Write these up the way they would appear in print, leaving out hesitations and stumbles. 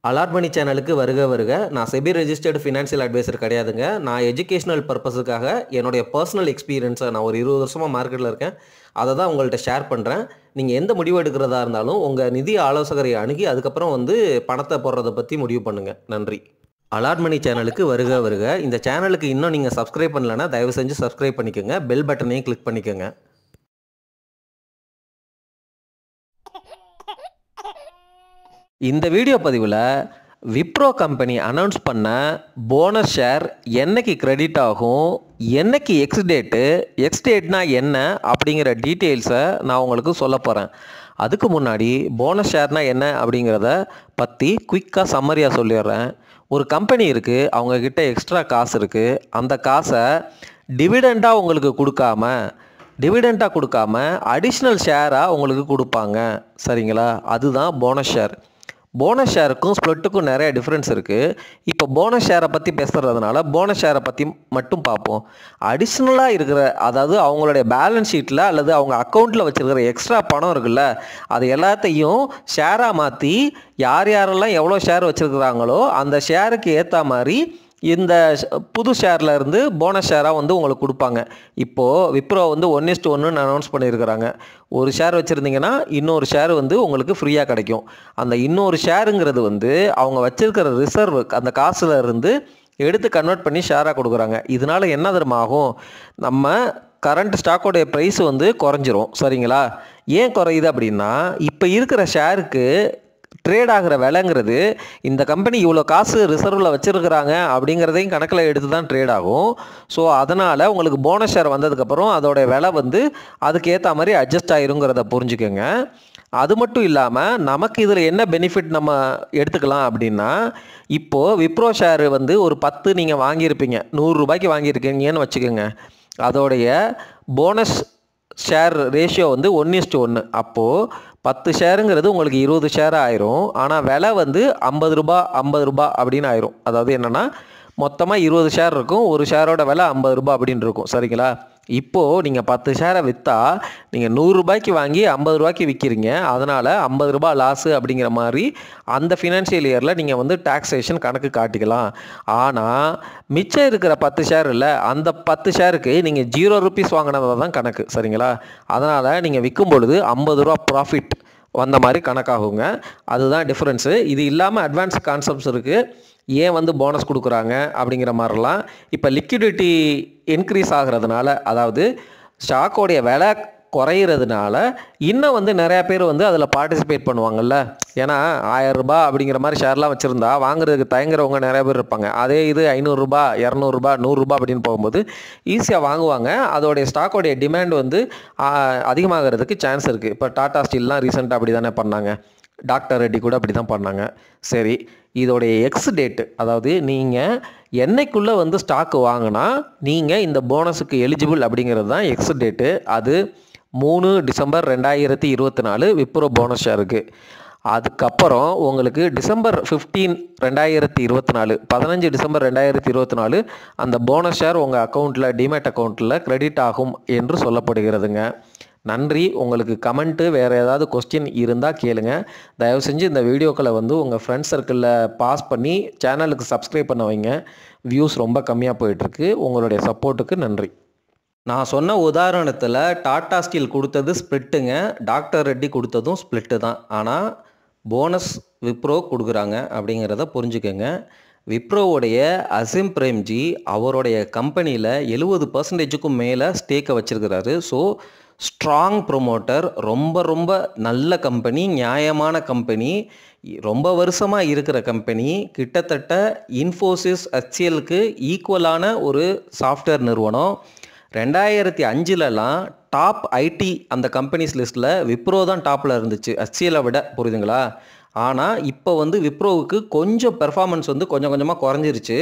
Allot சேனலுக்கு வருக வருக. நான் செபி ரெஜிஸ்டர்டு ஃபினான்ஷியல் அட்வைசர் கிடையாதுங்க. நான் எஜுகேஷனல் பர்பஸுக்காக என்னுடைய பர்சனல் எக்ஸ்பீரியன்ஸை நான் ஒரு 20 வருஷமாக மார்க்கெட்டில் இருக்கேன். அதை தான் உங்கள்கிட்ட ஷேர் பண்ணுறேன். நீங்கள் எந்த முடிவு எடுக்கிறதா இருந்தாலும் உங்கள் நிதி ஆலோசகரை அணுகி அதுக்கப்புறம் பணத்தை போடுறதை பற்றி முடிவு பண்ணுங்கள். நன்றி. அலாட் சேனலுக்கு வருக வருக. இந்த சேனலுக்கு இன்னும் நீங்கள் சப்ஸ்கிரைப் பண்ணலைன்னா தயவு செஞ்சு சப்ஸ்கிரைப் பண்ணிக்கோங்க. பெல் பட்டனையும் கிளிக் பண்ணிக்கோங்க. இந்த வீடியோ பதிவில் விப்ரோ கம்பெனி அனௌன்ஸ் பண்ண போனஸ் ஷேர் என்னைக்கு கிரெடிட் ஆகும், என்னைக்கு எக்ஸ் டேட்னா என்ன அப்படிங்கிற டீட்டெயில்ஸை நான் உங்களுக்கு சொல்ல போகிறேன். அதுக்கு முன்னாடி போனஸ் ஷேர்னால் என்ன அப்படிங்கிறத பற்றி குயிக்காக சம்மரியாக சொல்லிடுறேன். ஒரு கம்பெனி இருக்குது, அவங்கக்கிட்ட எக்ஸ்ட்ரா காசு இருக்குது. அந்த காசை டிவிடெண்டாக உங்களுக்கு கொடுக்காம அடிஷ்னல் ஷேராக உங்களுக்கு கொடுப்பாங்க. சரிங்களா? அதுதான் போனஸ் ஷேர். போனஸ் ஷேருக்கும் ஸ்ப்ளிட்டுக்கும் நிறைய டிஃப்ரென்ஸ் இருக்குது. இப்போ போனஸ் ஷேரை பற்றி பேசுகிறதுனால போனஸ் ஷேரை பற்றி மட்டும் பார்ப்போம். அடிஷ்னலாக இருக்கிற, அதாவது அவங்களுடைய பேலன்ஸ் ஷீட்டில் அல்லது அவங்க அக்கௌண்ட்டில் வச்சுருக்கிற எக்ஸ்ட்ரா பணம் இருக்குல்ல, அது எல்லாத்தையும் ஷேராக மாற்றி யாரெல்லாம் எவ்வளோ ஷேர் வச்சுருக்குறாங்களோ அந்த ஷேருக்கு ஏற்ற மாதிரி இந்த புது ஷேரில் இருந்து போனஸ் ஷேராக உங்களுக்கு கொடுப்பாங்க. இப்போது விப்ரோ 1:1 அனௌன்ஸ் பண்ணியிருக்கிறாங்க. ஒரு ஷேர் வச்சுருந்தீங்கன்னா இன்னொரு ஷேர் உங்களுக்கு ஃப்ரீயாக கிடைக்கும். அந்த இன்னொரு ஷேருங்கிறது அவங்க வச்சுருக்கிற ரிசர்வ், அந்த காசில் இருந்து எடுத்து கன்வெர்ட் பண்ணி ஷேராக கொடுக்குறாங்க. இதனால் என்ன தெரியுமா ஆகும்? நம்ம கரண்ட் ஸ்டாக்கோடைய ப்ரைஸ் குறைஞ்சிரும். சரிங்களா? ஏன் குறையுது அப்படின்னா, இப்போ இருக்கிற ஷேருக்கு ட்ரேட் ஆகிற விலைங்கிறது இந்த கம்பெனி இவ்வளோ காசு ரிசர்வில் வச்சுருக்கிறாங்க அப்படிங்கிறதையும் கணக்கில் எடுத்து தான் ட்ரேட் ஆகும். ஸோ அதனால் உங்களுக்கு போனஸ் ஷேர் வந்ததுக்கப்புறம் அதோடைய விலை அதுக்கேற்ற மாதிரி அட்ஜஸ்ட் ஆயிருங்கிறத புரிஞ்சுக்கோங்க. அது மட்டும் இல்லாமல் நமக்கு இதில் என்ன பெனிஃபிட் நம்ம எடுத்துக்கலாம் அப்படின்னா, இப்போது விப்ரோ ஷேர் ஒரு 10 நீங்கள் வாங்கியிருப்பீங்க, 100 ரூபாய்க்கு வாங்கியிருக்கீங்கன்னு வச்சுக்கோங்க. அதோடைய போனஸ் ஷேர் ரேஷியோ 1:1. அப்போது 10 ஷேருங்கிறது உங்களுக்கு 20 ஷேராக ஆயிரும். ஆனால் விலை 50 ரூபா அப்படின்னு ஆயிரும். அதாவது என்னென்னா, மொத்தமாக 20 ஷேர் இருக்கும், ஒரு ஷேரோட விலை 50 ரூபா அப்படின்னு இருக்கும். சரிங்களா? இப்போது நீங்கள் 10 ஷேரை விற்றா நீங்கள் 100 ரூபாய்க்கு வாங்கி 50 ரூபாய்க்கு விற்கிறீங்க. அதனால் 50 ரூபா லாஸு அப்படிங்கிற மாதிரி அந்த ஃபினான்ஷியல் இயரில் நீங்கள் டாக்ஸேஷன் கணக்கு காட்டிக்கலாம். ஆனால் மிச்சம் இருக்கிற 10 ஷேர் இல்லை, அந்த 10 ஷேருக்கு நீங்கள் 0 ரூபீஸ் வாங்கினதாக தான் கணக்கு. சரிங்களா? அதனால் நீங்கள் விற்கும் பொழுது 50 ரூபா ப்ராஃபிட் வந்த மாதிரி கணக்காகுங்க. அதுதான் டிஃப்ரென்ஸு. இது இல்லாமல் அட்வான்ஸ் கான்செப்ட்ஸ் இருக்குது. ஏன் போனஸ் கொடுக்குறாங்க அப்படிங்கிற மாதிரிலாம். இப்போ லிக்விடிட்டி இன்க்ரீஸ் ஆகிறதுனால, அதாவது ஸ்டாக்கோடைய விலை குறையிறதுனால இன்னும் நிறையா பேர் அதில் பார்ட்டிசிபேட் பண்ணுவாங்கள்ல. ஏன்னா 1000 ரூபா அப்படிங்கிற மாதிரி ஷேர்லாம் வச்சுருந்தா வாங்குறதுக்கு தயங்குறவங்க நிறையா பேர் இருப்பாங்க. அதே இது 500 ரூபா, 200 ரூபா, 100 ரூபா அப்படின்னு போகும்போது ஈஸியாக வாங்குவாங்க. அதோடைய ஸ்டாக்கோடைய டிமாண்ட் அதிகமாகிறதுக்கு சான்ஸ் இருக்குது. இப்போ டாடா ஸ்டீல்லாம் ரீசெண்டாக அப்படி தானே பண்ணாங்க, டாக்டர் ரெட்டி கூட அப்படி தான் பண்ணாங்க. சரி, இதோடைய எக்ஸ் டேட்டு, அதாவது நீங்கள் என்னைக்குள்ளே ஸ்டாக்கு வாங்கினா நீங்கள் இந்த போனஸுக்கு எலிஜிபிள் அப்படிங்கிறது தான் எக்ஸ் டேட்டு. அது 3 டிசம்பர் 2024 விப்ரோ போனஸ் ஷேருக்கு. அதுக்கப்புறம் உங்களுக்கு டிசம்பர் 15, 2024, 15 டிசம்பர் 2024 அந்த போனஸ் ஷேர் உங்கள் அக்கௌண்ட்டில், டிமேட் அக்கௌண்ட்டில் கிரெடிட் ஆகும் என்று சொல்லப்படுகிறதுங்க. நன்றி. உங்களுக்கு கமெண்ட்டு வேறு ஏதாவது கொஸ்டின் இருந்தால் கேளுங்க. தயவு செஞ்சு இந்த வீடியோக்களை உங்கள் ஃப்ரெண்ட்ஸ் சர்க்கிளில் பாஸ் பண்ணி சேனலுக்கு சப்ஸ்கிரைப் பண்ண வைங்க. வியூஸ் ரொம்ப கம்மியாக போயிட்டுருக்கு. உங்களுடைய சப்போர்ட்டுக்கு நன்றி. நான் சொன்ன உதாரணத்தில் டாடா ஸ்டீல் கொடுத்தது ஸ்ப்ளிட்டுங்க, டாக்டர் ரெட்டி கொடுத்ததும் ஸ்ப்ளிட்டு தான். ஆனால் போனஸ் விப்ரோ கொடுக்குறாங்க அப்படிங்கிறத புரிஞ்சுக்கோங்க. விப்ரோவுடைய அசிம் பிரேம்ஜி அவருடைய கம்பெனியில் 70% மேலே ஸ்டேக்கை வச்சுருக்கிறாரு. ஸோ ஸ்ட்ராங் ப்ரொமோட்டர், ரொம்ப நல்ல கம்பெனி, நியாயமான கம்பெனி, ரொம்ப வருஷமாக இருக்கிற கம்பெனி. கிட்டத்தட்ட இன்ஃபோசிஸ், HCLக்கு ஈக்குவலான ஒரு சாஃப்ட்வேர் நிறுவனம். 2005லலாம் டாப் ஐடி அந்த கம்பெனிஸ் லிஸ்ட்டில் விப்ரோ தான் டாப்பில் இருந்துச்சு, HCLை விட. புரியுதுங்களா? ஆனால் இப்போ விப்ரோவுக்கு கொஞ்சம் பெர்ஃபார்மன்ஸ் கொஞ்சம் கொஞ்சமாக குறைஞ்சிருச்சு.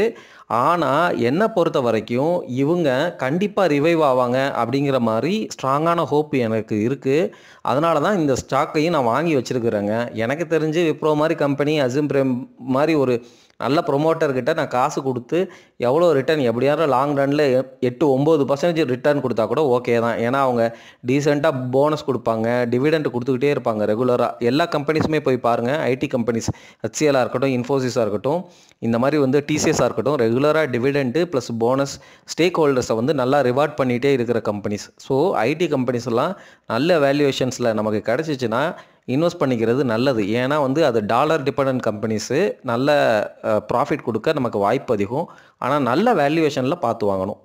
ஆனால் என்னை பொறுத்த வரைக்கும் இவங்க கண்டிப்பாக ரிவைவ் ஆவாங்க அப்படிங்கிற மாதிரி ஸ்ட்ராங்கான ஹோப் எனக்கு இருக்குது. அதனால தான் இந்த ஸ்டாக்கையும் நான் வாங்கி வச்சுருக்கிறேங்க. எனக்கு தெரிஞ்சு விப்ரோ மாதிரி கம்பெனி, அசிம் பிரேம் மாதிரி ஒரு நல்ல ப்ரொமோட்டர்கிட்ட நான் காசு கொடுத்து எவ்வளோ ரிட்டர்ன் எப்படியாவது லாங் ரனில் 8-9% ரிட்டர்ன் கொடுத்தா கூட ஓகே தான். ஏன்னா அவங்க டீசெண்டாக போனஸ் கொடுப்பாங்க, டிவிடெண்ட் கொடுத்துக்கிட்டே இருப்பாங்க ரெகுலராக. எல்லா கம்பெனிஸுமே போய் பாருங்கள், ஐடி கம்பெனிஸ் ஹெச்சிஎல்லாக இருக்கட்டும், இன்ஃபோசிஸாக இருக்கட்டும், இந்த மாதிரி வந்து டிசிஎஸ்ஸாக இருக்கட்டும், ரெகுலராக டிவிடெண்ட்டு ப்ளஸ் போனஸ் ஸ்டேக் ஹோல்டர்ஸை வந்து நல்லா ரிவார்ட் பண்ணிகிட்டே இருக்கிற கம்பெனிஸ். ஸோ ஐடி கம்பெனிஸ் எல்லாம் நல்ல வேல்யூவேஷன்ஸில் நமக்கு கிடச்சிச்சின்னா இன்வெஸ்ட் பண்ணிக்கிறது நல்லது. ஏன்னா வந்து அது டாலர் டிபெண்டன்ட் கம்பெனிஸு, நல்ல ப்ராஃபிட் கொடுக்க நமக்கு வாய்ப்பு அதிகம். ஆனால் நல்ல வேல்யூவேஷனில் பார்த்து வாங்கணும்.